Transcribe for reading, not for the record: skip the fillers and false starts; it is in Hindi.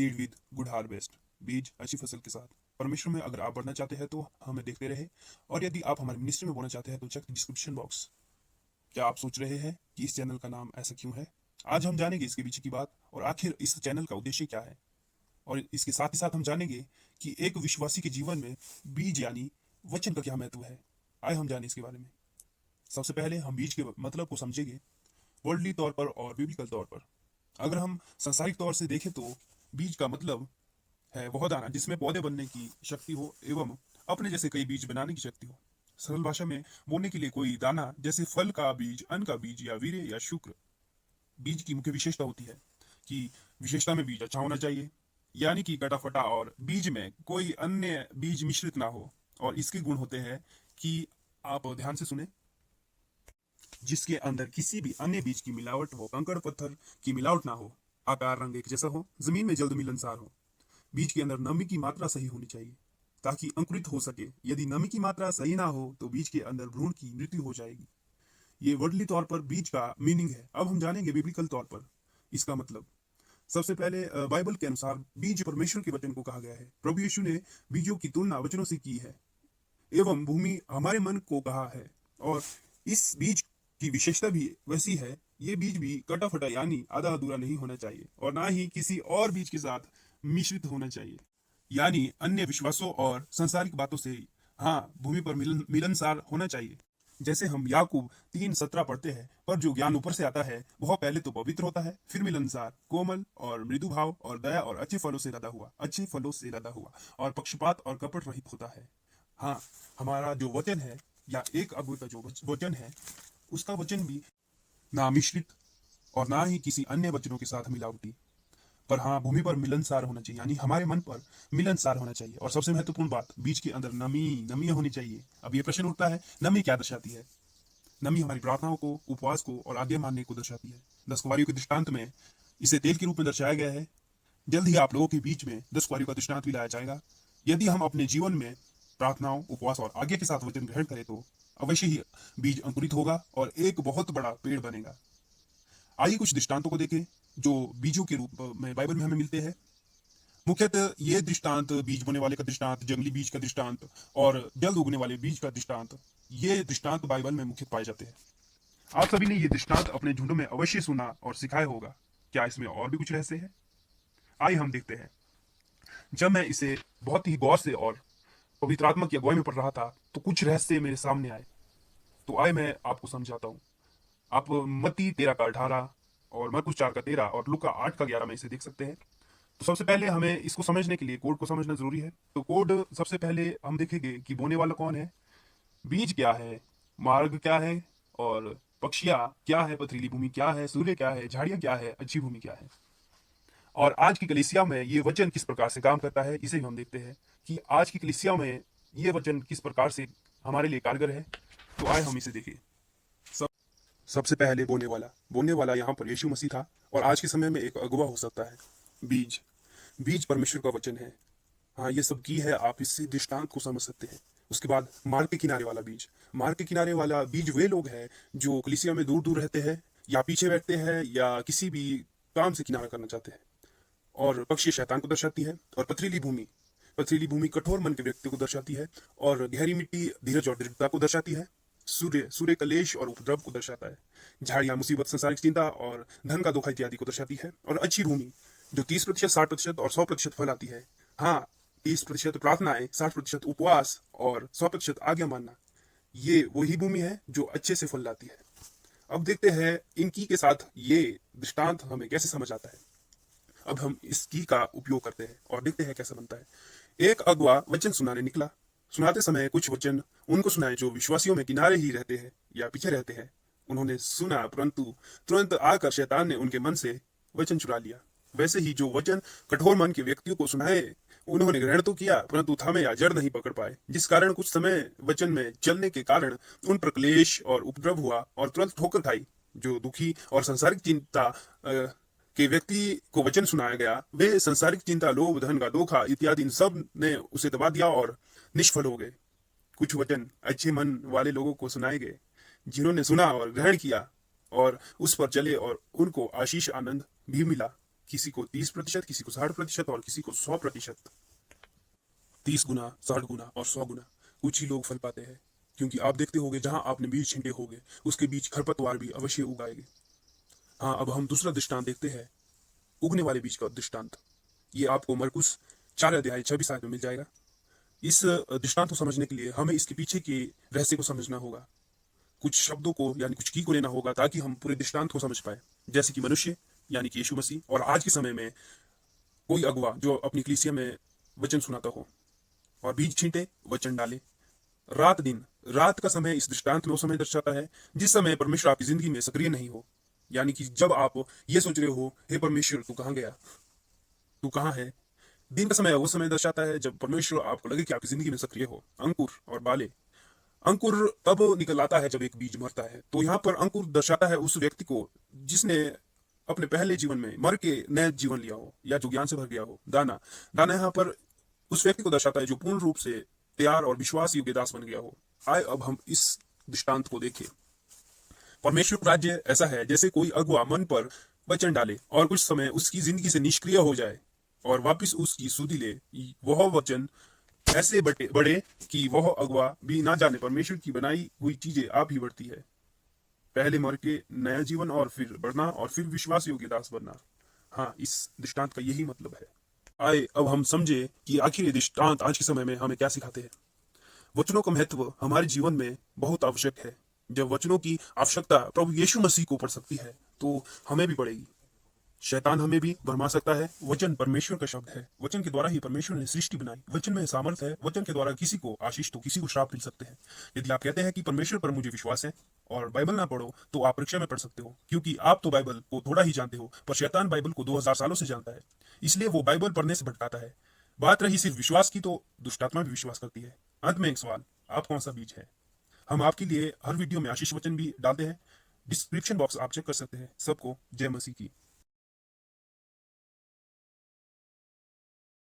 सीड विद गुड हार्वेस्ट, बीज अच्छी फसल के साथ। परमेश्वर में अगर आप बढ़ना चाहते हैं तो हमें देखते रहे, और यदि आप हमारे मिनिस्ट्री में बोलना चाहते हैं तो चेक डिस्क्रिप्शन बॉक्स। क्या आप सोच रहे हैं कि इस चैनल का नाम ऐसा क्यों है? आज हम जानेंगे इसके पीछे की बात और आखिर इस चैनल का उद्देश्य क्या है। और इसके साथ ही साथ हम जानेंगे कि एक विश्वासी के जीवन में बीज यानी वचन का क्या महत्व है। आए हम जाने इसके बारे में। सबसे पहले हम बीज के मतलब को समझेंगे, वर्ल्डली तौर पर और बिब्लिकल तौर पर। अगर हम सांसारिक तौर से देखें तो बीज का मतलब है वह दाना जिसमें पौधे बनने की शक्ति हो एवं अपने जैसे कई बीज बनाने की शक्ति हो। सरल भाषा में बोलने के लिए कोई दाना जैसे फल का बीज, अन्न का बीज या वीर्य या शुक्र। बीज की मुख्य विशेषता होती है कि विशेषता में बीज अच्छा होना चाहिए, यानी कि कटा फटा और बीज में कोई अन्य बीज मिश्रित ना हो। और इसके गुण होते हैं कि आप ध्यान से सुने, जिसके अंदर किसी भी अन्य बीज की मिलावट हो, कंकड़ पत्थर की मिलावट ना हो, आकार रंग एक जैसा हो, जमीन में जल्द मिलनसार हो। बीज के अंदर नमी की मात्रा सही होनी चाहिए ताकि अंकुरित हो सके। यदि नमी की मात्रा सही ना हो तो बीज के अंदर भ्रूण की मृत्यु हो जाएगी। ये वर्डली तौर पर बीज का मीनिंग है। अब हम जानेंगे बिब्लिकल तौर पर इसका मतलब। सबसे पहले बाइबल के अनुसार बीज परमेश्वर के वचन को कहा गया है। प्रभु यीशु ने बीजों की तुलना वचनों से की है एवं भूमि हमारे मन को कहा है। और इस बीज की विशेषता भी वैसी है, ये बीज भी कटा फटा यानी आधा अधूरा नहीं होना चाहिए और ना ही किसी और बीज के साथ मिश्रित होना चाहिए, यानी अन्य विश्वासों और सांसारिक बातों से हाँ भूमि पर मिलनसार होना चाहिए। जैसे हम याकूब 3:17 पढ़ते हैं, पर जो ज्ञान ऊपर से आता है वह पहले तो पवित्र होता है, फिर मिलनसार, कोमल और मृदु भाव और दया और अच्छे फलों से लदा हुआ और पक्षपात और कपट रहित होता है। हाँ, हमारा जो वचन है या एक अगुए का जो वचन है, उसका वचन भी ना मिश्रित और ना ही किसी अन्य वचनों के साथ मिलावटी, पर हाँ भूमि पर मिलनसार होना चाहिए, यानी हमारे मन पर मिलनसार होना चाहिए। और सबसे महत्वपूर्ण बात, बीज के अंदर नमी होनी चाहिए। अब ये प्रश्न उठता है, नमी क्या दर्शाती है? नमी हमारी प्रार्थनाओं को, उपवास को और आज्ञा मानने को दर्शाती है। 10 कुंवारियों के दृष्टांत में इसे तेल के रूप में दर्शाया गया है। जल्द ही आप लोगों के बीच में 10 कुंवारियों का दृष्टांत भी लाया जाएगा। यदि हम अपने जीवन में प्रार्थनाओं, उपवास और आज्ञा के साथ वचन ग्रहण करें तो अवश्य ही बीज अंकुरित होगा और एक बहुत बड़ा पेड़ बनेगा। आइए कुछ दृष्टांतों को देखें जो बीजों के रूप में बाइबल में हमें मिलते हैं। मुख्यतः ये दृष्टांत बीज बोने वाले का दृष्टांत, जंगली बीज का दृष्टांत और जल्द उगने वाले बीज का दृष्टांत, ये दृष्टांत बाइबल में मुख्य पाए जाते हैं। आप सभी ने ये दृष्टांत अपने झुंडों में अवश्य सुना और सिखाया होगा। क्या इसमें और भी कुछ रहस्य है? आइए हम देखते हैं। जब मैं इसे बहुत ही गौर से और पवित्र आत्मा की अगुवाई में पढ़ रहा था तो कुछ रहस्य मेरे सामने आए। तो आए मैं आपको समझाता हूँ। आप मत्ती 13:18 और मरकुस 4:13 और लूका 8:11 में इसे देख सकते हैं। तो सबसे पहले हमें इसको समझने के लिए कोड को समझना जरूरी है। तो कोड सबसे पहले हम देखेंगे कि बोने वाला कौन है, बीज क्या है, मार्ग क्या है और पक्षियां क्या है, पथरीली भूमि क्या है, सूर्य क्या है, झाड़ियां क्या है, अच्छी भूमि क्या है। और आज की कलीसिया में ये वचन किस प्रकार से काम करता है, इसे भी हम देखते हैं कि आज की कलीसिया में ये वचन किस प्रकार से हमारे लिए कारगर है। तो आए हम इसे देखें। सबसे पहले बोने वाला यहाँ पर यीशु मसीह था और आज के समय में एक अगुवा हो सकता है। बीज बीज परमेश्वर का वचन है। हाँ, ये सब की है, आप इससे दृष्टांत को समझ सकते हैं। उसके बाद मार्ग के किनारे वाला बीज। मार्ग के किनारे वाला बीज वे लोग हैं जो कलीसिया में दूर दूर रहते हैं या पीछे बैठते हैं या किसी भी काम से किनारा करना चाहते हैं। और पक्षी शैतान को दर्शाती है। और पथरीली भूमि कठोर मन के व्यक्ति को दर्शाती है। और गहरी मिट्टी धीरज और दृढ़ता को दर्शाती है। सूर्य कलेश और उपद्रव को दर्शाता है। झाड़ियां मुसीबत, संसारिक चिंता और धन का धोखा इत्यादि को दर्शाती है। और अच्छी भूमि जो 30%, 60% और 100% फल आती है। हाँ, 30% प्रार्थनाएं, 60% उपवास और 100% आज्ञा मानना, ये वही भूमि है जो अच्छे से फल लाती है। अब देखते हैं इनकी के साथ ये दृष्टांत हमें कैसे समझ आता है। अब हम इस की का उपयोग करते हैं और देखते हैं कैसा बनता है। एक अगुआ वचन सुनाने निकला। सुनाते समय कुछ वचन उनको सुनाए जो विश्वासियों में किनारे ही रहते हैं या पीछे रहते हैं। उन्होंने सुना, परंतु तुरंत आकर शैतान ने उनके मन से वचन चुरा लिया। वैसे ही जो वचन कठोर मन के व्यक्तियों को सुनाए, उन्होंने ग्रहण तो किया परंतु थामे या जड़ नहीं पकड़ पाए, जिस कारण कुछ समय वचन में चलने के कारण उन पर क्लेश और उपद्रव हुआ और तुरंत ठोकर खाई। जो दुखी और संसारिक चिंता के व्यक्ति को वचन सुनाया गया, वे संसारिक चिंता, लोभ, धन का धोखा इत्यादि इन सब ने उसे दबा दिया और निष्फल हो गए। कुछ वचन अच्छे मन वाले लोगों को सुनाए गए जिन्होंने सुना और ग्रहण किया और उस पर चले और उनको आशीष आनंद भी मिला किसी को 30%, किसी को 60% और किसी को 100%। 30 गुना, 60 गुना और 100 गुना कुछ ही लोग फल पाते हैं, क्योंकि आप देखते होंगे जहां आपने बीज छींटे होंगे उसके बीच खरपतवार भी अवश्य उगाएंगे। हाँ, अब हम दूसरा दृष्टांत देखते हैं, उगने वाले बीज का दृष्टांत। ये आपको मरकुस 4 अध्याय 26 आयत में मिल जाएगा। इस दृष्टांत को समझने के लिए हमें इसके पीछे के रहस्य को समझना होगा, कुछ शब्दों को यानी कुछ की को लेना होगा, ताकि हम पूरे दृष्टांत को समझ पाए। जैसे कि मनुष्य यानी कि यीशु मसीह और आज के समय में कोई अगुवा जो अपनी कलीसिया में वचन सुनाता हो, और बीज छींटे, वचन डाले। रात दिन, रात का समय इस दृष्टांत में वो समय दर्शाता है जिस समय परमेश्वर आपकी जिंदगी में सक्रिय नहीं हो। यानी कि जब आप ये सोच रहे हो, हे परमेश्वर तू कहाँ गया, तू कहाँ है। दिन का समय वो समय दर्शाता है जब परमेश्वर आपको लगे कि आपकी जिंदगी में सक्रिय हो। अंकुर और बाले, अंकुर तब निकल आता है जब एक बीज मरता है। तो यहाँ पर अंकुर दर्शाता है उस व्यक्ति को जिसने अपने पहले जीवन में मर के नया जीवन लिया हो, या जो ज्ञान से भर गया हो। दाना, दाना यहाँ पर उस व्यक्ति को दर्शाता है जो पूर्ण रूप से तैयार और विश्वास योग्य दास बन गया हो। आए अब हम इस दृष्टांत को देखें। परमेश्वर का राज्य ऐसा है जैसे कोई अगुआ मन पर वचन डाले और कुछ समय उसकी जिंदगी से निष्क्रिय हो जाए और वापस उसकी सुधि ले। वह वचन ऐसे बड़े कि वह अगुआ भी ना जाने परमेश्वर की बनाई हुई चीजें आप ही बढ़ती है। पहले मर के नया जीवन और फिर बढ़ना और फिर विश्वास योग्य दास बनना। हाँ, इस दृष्टांत का यही मतलब है। आए अब हम समझे कि आखिर ये दृष्टांत आज के समय में हमें क्या सिखाते हैं। वचनों का महत्व हमारे जीवन में बहुत आवश्यक है। जब वचनों की आवश्यकता प्रभु यीशु मसीह को पड़ सकती है तो हमें भी पड़ेगी। शैतान हमें भी भरमा सकता है। वचन परमेश्वर का शब्द है। वचन के द्वारा ही परमेश्वर ने सृष्टि बनाई। वचन में सामर्थ है। वचन के द्वारा किसी को आशीष तो किसी को श्राप मिल सकते हैं। यदि आप कहते हैं कि परमेश्वर पर मुझे विश्वास है और बाइबल ना पढ़ो, तो आप परीक्षा में पढ़ सकते हो, क्योंकि आप तो बाइबल को थोड़ा ही जानते हो, पर शैतान बाइबल को 2000 सालों से जानता है। इसलिए वो बाइबल पढ़ने से भटकाता है। बात रही सिर्फ विश्वास की, तो दुष्ट आत्मा भी विश्वास करती है। अंत में एक सवाल, आप कौन सा बीज है? हम आपके लिए हर वीडियो में आशीष वचन भी डालते हैं। डिस्क्रिप्शन बॉक्स आप चेक कर सकते हैं। सबको जय मसीह की।